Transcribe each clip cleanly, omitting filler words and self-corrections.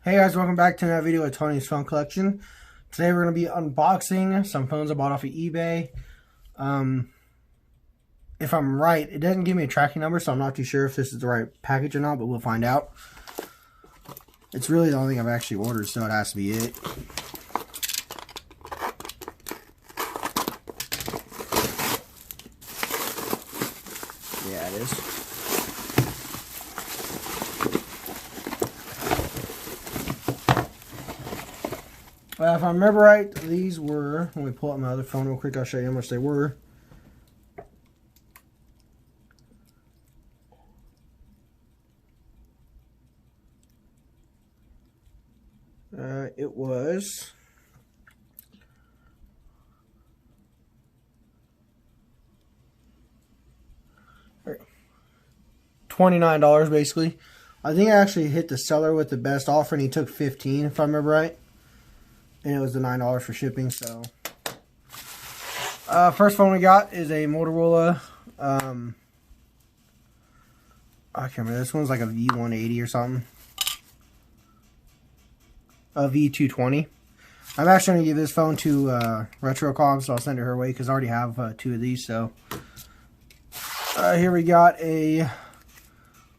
Hey guys, welcome back to another video of Tony's Phone Collection. Today we're going to be unboxing some phones I bought off of eBay. If I'm right, it doesn't give me a tracking number, so I'm not too sure if this is the right package or not, but we'll find out. It's really the only thing I've actually ordered, so it has to be it. Yeah, it is. If I remember right, these were, let me pull up my other phone real quick, I'll show you how much they were. It was $29 basically. I think I actually hit the seller with the best offer and he took $15 if I remember right. And it was the $9 for shipping. So first phone we got is a Motorola I can't remember, this one's like a V180 or something. A V220. I'm actually going to give this phone to RetroCom, so I'll send it her way because I already have two of these. So here we got a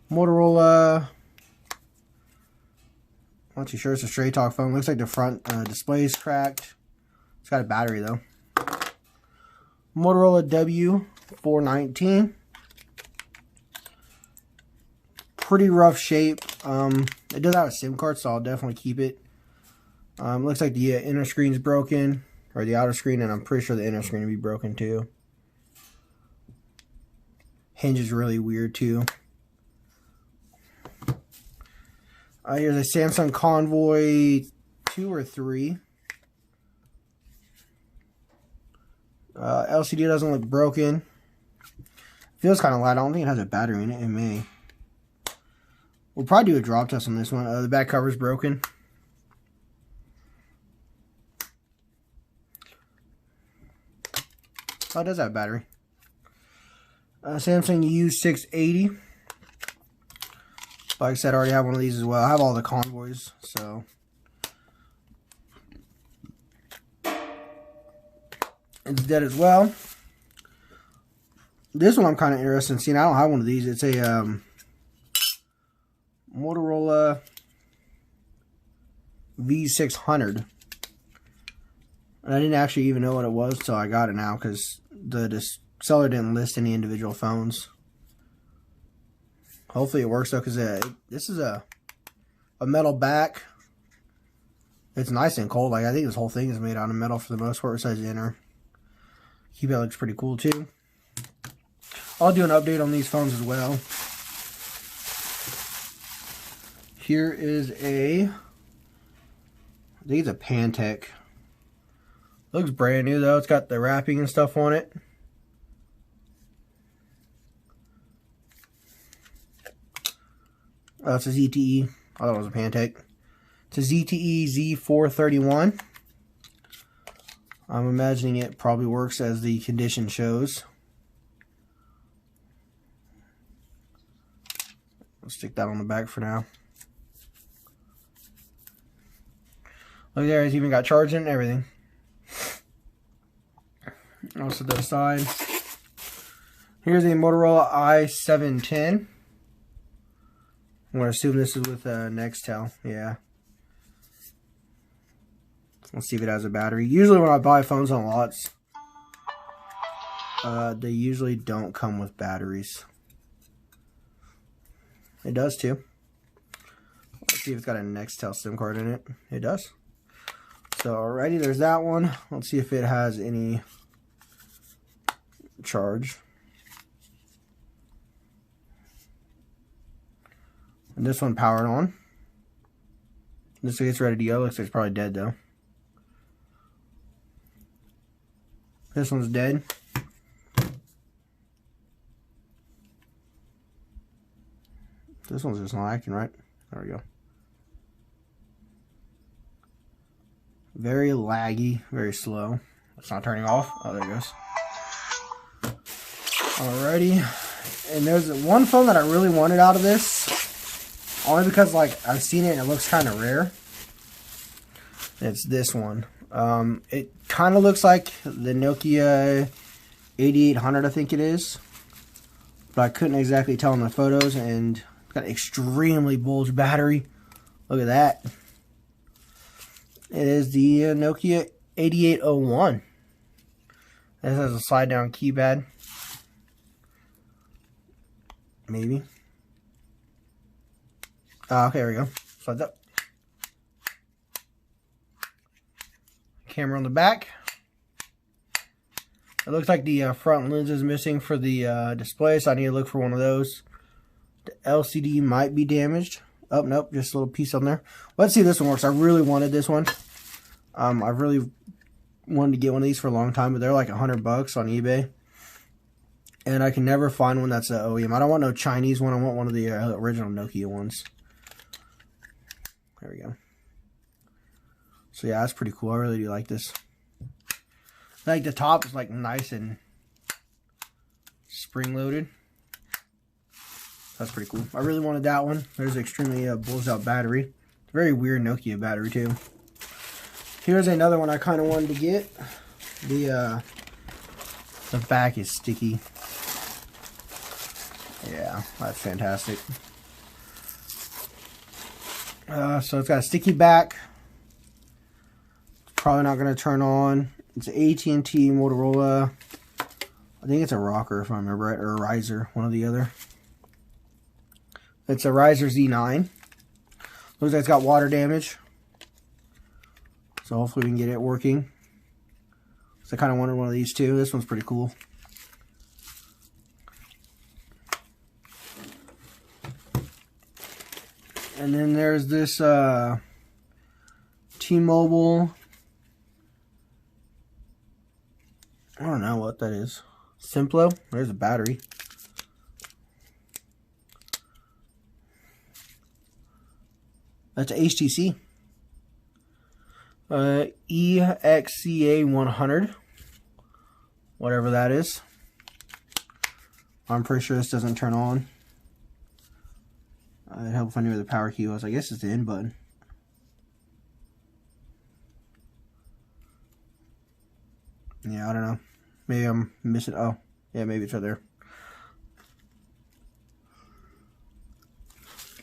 Motorola, I'm not too sure, it's a straight talk phone. Looks like the front display is cracked. It's got a battery though. Motorola W419. Pretty rough shape. It does have a SIM card, so I'll definitely keep it. Looks like the inner screen's broken, or the outer screen, and I'm pretty sure the inner screen will be broken too. Hinge is really weird too. Here's a Samsung Convoy 2 or 3. LCD doesn't look broken. Feels kind of light. I don't think it has a battery in it. It may. We'll probably do a drop test on this one. The back cover's broken. Oh, it does have a battery. Samsung U680. Like I said, I already have one of these as well. I have all the Convoys, so. It's dead as well. This one I'm kind of interested in seeing. I don't have one of these. It's a Motorola V600. And I didn't actually even know what it was until I got it now because the seller didn't list any individual phones. Hopefully it works though, because this is a metal back. It's nice and cold. Like I think this whole thing is made out of metal for the most part, besides the inner. Keypad looks pretty cool too. I'll do an update on these phones as well. Here is I think it's a Pantech. Looks brand new though. It's got the wrapping and stuff on it. Oh, it's a ZTE. I thought it was a Pantech. It's a ZTE Z431. I'm imagining it probably works as the condition shows. Let's stick that on the back for now. Look there, it's even got charging and everything. I'll set that aside. Here's a Motorola I7 I'm going to assume this is with Nextel. Yeah. Let's see if it has a battery. Usually when I buy phones on lots, they usually don't come with batteries. It does too. Let's see if it's got a Nextel SIM card in it. It does. So alrighty, there's that one. Let's see if it has any charge. And this one powered on. This gets ready to go. Looks like it's probably dead though. This one's dead. This one's just not acting right. There we go. Very laggy, very slow. It's not turning off. Oh, there it goes. Alrighty. And there's one phone that I really wanted out of this. Only because, like, I've seen it and it looks kind of rare. It's this one. It kind of looks like the Nokia 8800, I think it is. But I couldn't exactly tell in the photos. And it's got an extremely bulged battery. Look at that. It is the Nokia 8801. This has a slide down keypad. Maybe. Okay, there we go. Slides up. Camera on the back. It looks like the front lens is missing for the display, so I need to look for one of those. The LCD might be damaged. Oh, nope, just a little piece on there. Let's see if this one works. I really wanted this one. I really wanted to get one of these for a long time, but they're like $100 on eBay. And I can never find one that's an OEM. I don't want no Chinese one. I want one of the original Nokia ones. There we go. So yeah, that's pretty cool. I really do like this. Like the top is like nice and spring-loaded. That's pretty cool. I really wanted that one. There's an extremely bulged out battery. Very weird Nokia battery too. Here's another one I kind of wanted to get. The back is sticky. Yeah, that's fantastic. So it's got a sticky back. It's probably not going to turn on. It's an AT&T Motorola. I think it's a rocker if I remember right, or a riser, one or the other. It's a riser Z9. Looks like it's got water damage. So hopefully we can get it working. So I kind of wanted one of these too. This one's pretty cool. And then there's this T-Mobile. I don't know what that is. Simplo. There's a battery. That's HTC. EXCA 100. Whatever that is. I'm pretty sure this doesn't turn on. It'd help if I knew where the power key was. I guess it's the in button. Yeah, I don't know. Maybe I'm missing. Oh, yeah, maybe it's right there.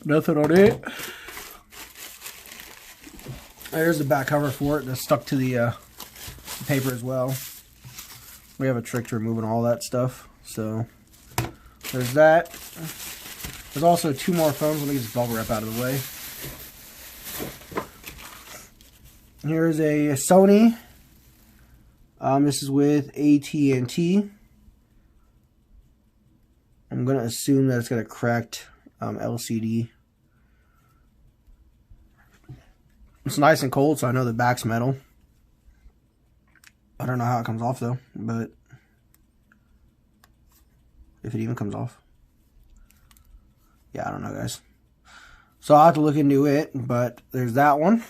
Nothing on it. There's the back cover for it. That's stuck to the paper as well. We have a trick to removing all that stuff. So there's that. There's also two more phones. Let me get this bubble wrap out of the way. Here's a Sony. This is with AT&T. I'm going to assume that it's got a cracked LCD. It's nice and cold, so I know the back's metal. I don't know how it comes off though, but if it even comes off. Yeah, I don't know, guys. So I'll have to look into it, but there's that one.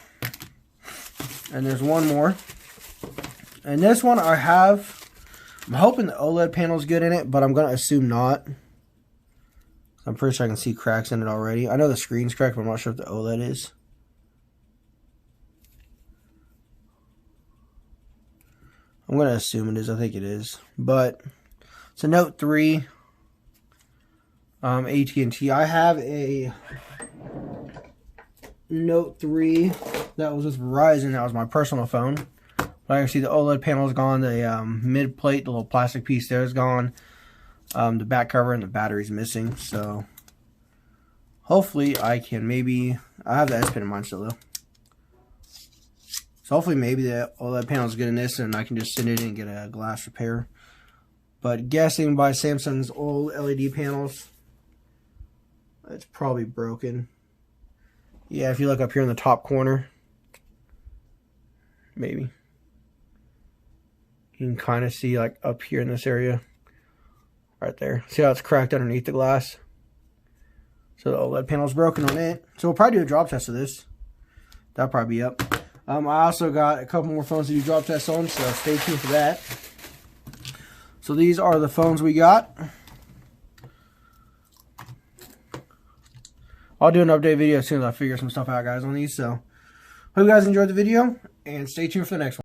And there's one more. And this one I'm hoping the OLED panel is good in it, but I'm going to assume not. I'm pretty sure I can see cracks in it already. I know the screen's cracked, but I'm not sure if the OLED is. I'm going to assume it is. I think it is. But it's a Note 3 AT&T. I have a Note 3 that was with Verizon. That was my personal phone. But I can see the OLED panel is gone. The mid plate, the little plastic piece there is gone. The back cover and the battery's missing. So hopefully I can maybe... I have the S Pen in mine still though. So hopefully maybe the OLED panel is good in this and I can just send it in and get a glass repair. But guessing by Samsung's old LED panels, it's probably broken. Yeah, if you look up here in the top corner, maybe. You can kind of see like up here in this area. Right there. See how it's cracked underneath the glass? So the OLED panel's broken on it. So we'll probably do a drop test of this. That'll probably be up. I also got a couple more phones to do drop tests on, so stay tuned for that. So these are the phones we got. I'll do an update video as soon as I figure some stuff out, guys, on these. So, hope you guys enjoyed the video, and stay tuned for the next one.